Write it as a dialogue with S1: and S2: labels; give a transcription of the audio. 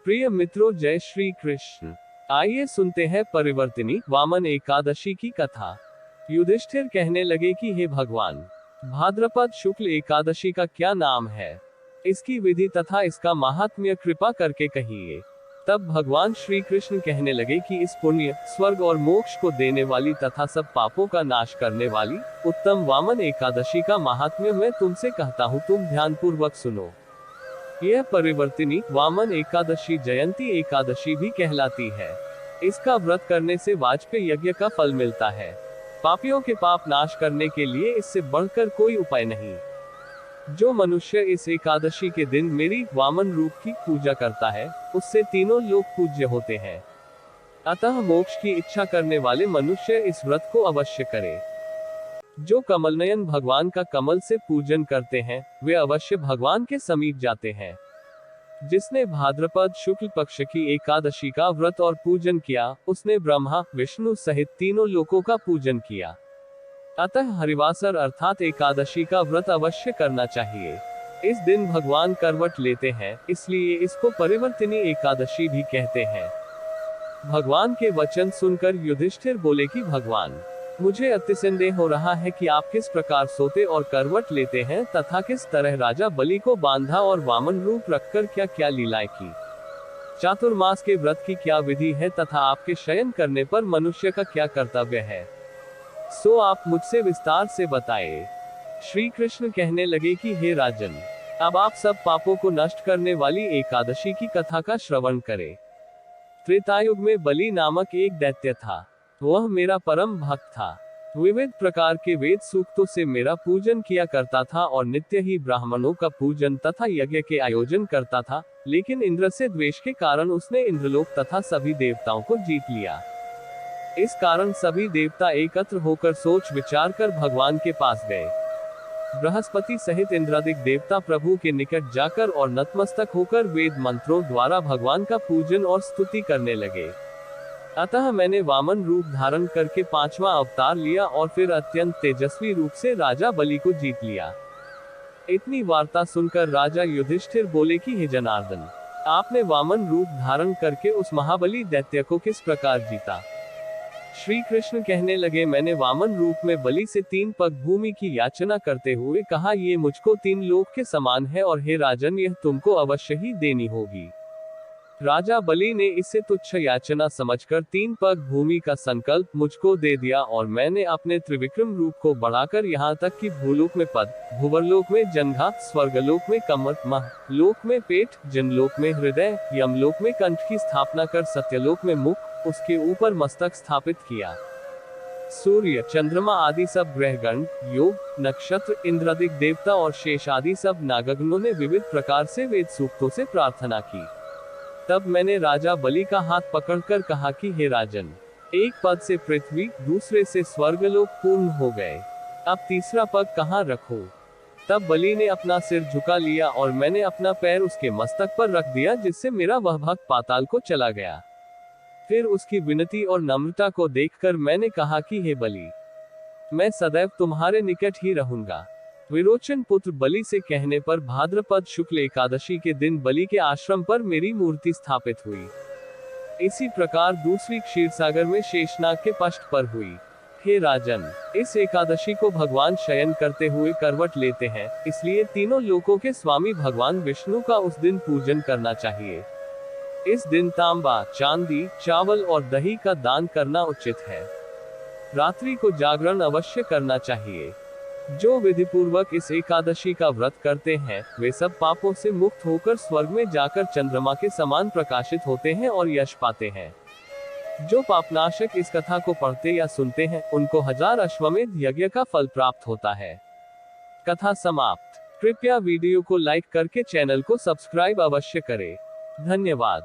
S1: प्रिय मित्रों, जय श्री कृष्ण। आइए सुनते हैं परिवर्तिनी वामन एकादशी की कथा। युधिष्ठिर कहने लगे कि हे भगवान, भाद्रपद शुक्ल एकादशी का क्या नाम है, इसकी विधि तथा इसका महात्म्य कृपा करके कहिए। तब भगवान श्री कृष्ण कहने लगे कि इस पुण्य, स्वर्ग और मोक्ष को देने वाली तथा सब पापों का नाश करने वाली उत्तम वामन एकादशी का महात्म्य मैं तुमसे कहता हूँ, तुम ध्यानपूर्वक सुनो। यह परिवर्तिनी वामन एकादशी जयंती एकादशी भी कहलाती है। इसका व्रत करने से वाजपेय यज्ञ का फल मिलता है। पापियों के पाप नाश करने के लिए इससे बढ़कर कोई उपाय नहीं। जो मनुष्य इस एकादशी के दिन मेरी वामन रूप की पूजा करता है, उससे तीनों लोग पूज्य होते हैं। अतः मोक्ष की इच्छा करने वाले मनुष्य इस व्रत को अवश्य करें। जो कमलनयन भगवान का कमल से पूजन करते हैं, वे अवश्य भगवान के समीप जाते हैं। जिसने भाद्रपद शुक्ल पक्ष की एकादशी का व्रत और पूजन किया, उसने ब्रह्मा विष्णु सहित तीनों लोकों का पूजन किया। अतः हरिवासर अर्थात एकादशी का व्रत अवश्य करना चाहिए। इस दिन भगवान करवट लेते हैं, इसलिए इसको परिवर्तिनी एकादशी भी कहते हैं। भगवान के वचन सुनकर युधिष्ठिर बोले कि भगवान, मुझे अतिसंदेह हो रहा है कि आप किस प्रकार सोते और करवट लेते हैं तथा किस तरह राजा बलि को बांधा और वामन रूप रखकर क्या क्या लीलाएं की। चातुर्मास के व्रत की क्या विधि है तथा आपके शयन करने पर मनुष्य का क्या कर्तव्य है, सो आप मुझसे विस्तार से बताएं। श्री कृष्ण कहने लगे कि हे राजन, अब आप सब पापों को नष्ट करने वाली एकादशी की कथा का श्रवण करें। त्रेतायुग में बलि नामक एक दैत्य था। वह मेरा परम भक्त था। विविध प्रकार के वेद सूक्तों से मेरा पूजन किया करता था और नित्य ही ब्राह्मणों का पूजन तथा यज्ञ के आयोजन करता था। लेकिन इंद्र से द्वेष के कारण उसने इंद्रलोक तथा सभी देवताओं को जीत लिया। इस कारण सभी देवता एकत्र होकर सोच विचार कर भगवान के पास गए। बृहस्पति सहित इंद्रादिक देवता प्रभु के निकट जाकर और नतमस्तक होकर वेद मंत्रों द्वारा भगवान का पूजन और स्तुति करने लगे। अतः मैंने वामन रूप धारण करके 5वां अवतार लिया और फिर अत्यंत तेजस्वी रूप से राजा बलि को जीत लिया। इतनी वार्ता सुनकर राजा युधिष्ठिर बोले कि हे जनार्दन, आपने वामन रूप धारण करके उस महाबली दैत्य को किस प्रकार जीता। श्री कृष्ण कहने लगे, मैंने वामन रूप में बलि से 3 पग भूमि की याचना करते हुए कहा, ये मुझको 3 लोक के समान है और हे राजन, यह तुमको अवश्य ही देनी होगी। राजा बलि ने इसे तुच्छ याचना समझकर 3 पग भूमि का संकल्प मुझको दे दिया और मैंने अपने त्रिविक्रम रूप को बढ़ाकर यहाँ तक कि भूलोक में पद, भुवरलोक में जंघा, स्वर्गलोक में कमर, महलोक में पेट, जनलोक में हृदय, यमलोक में कंठ की स्थापना कर सत्यलोक में मुख, उसके ऊपर मस्तक स्थापित किया। सूर्य, चंद्रमा आदि सब ग्रहगण, योग, नक्षत्र, इंद्रादिक देवता और शेष आदि सब नागगणों ने विविध प्रकार से वेद सूक्तों से प्रार्थना की। तब मैंने राजा बलि का हाथ पकड़कर कहा कि हे राजन, एक पद से पृथ्वी, दूसरे से स्वर्गलोक पूर्ण हो गए, अब तीसरा पग कहाँ रखूं? तब बलि ने अपना सिर झुका लिया और मैंने अपना पैर उसके मस्तक पर रख दिया, जिससे मेरा वह भक्त पाताल को चला गया। फिर उसकी विनती और नम्रता को देखकर मैंने कहा कि हे बलि, मैं सदैव तुम्हारे निकट ही रहूंगा। विरोचन पुत्र बलि से कहने पर भाद्रपद शुक्ल एकादशी के दिन बलि के आश्रम पर मेरी मूर्ति स्थापित हुई। इसी प्रकार दूसरी क्षीरसागर में शेषनाग के पष्ठ पर हुई। हे राजन, इस एकादशी को भगवान शयन करते हुए करवट लेते हैं, इसलिए तीनों लोकों के स्वामी भगवान विष्णु का उस दिन पूजन करना चाहिए। इस दिन तांबा, चांदी, चावल और दही का दान करना उचित है। रात्रि को जागरण अवश्य करना चाहिए। जो विधि पूर्वक इस एकादशी का व्रत करते हैं, वे सब पापों से मुक्त होकर स्वर्ग में जाकर चंद्रमा के समान प्रकाशित होते हैं और यश पाते हैं। जो पापनाशक इस कथा को पढ़ते या सुनते हैं, उनको 1000 अश्वमेध यज्ञ का फल प्राप्त होता है। कथा समाप्त। कृपया वीडियो को लाइक करके चैनल को सब्सक्राइब अवश्य करें। धन्यवाद।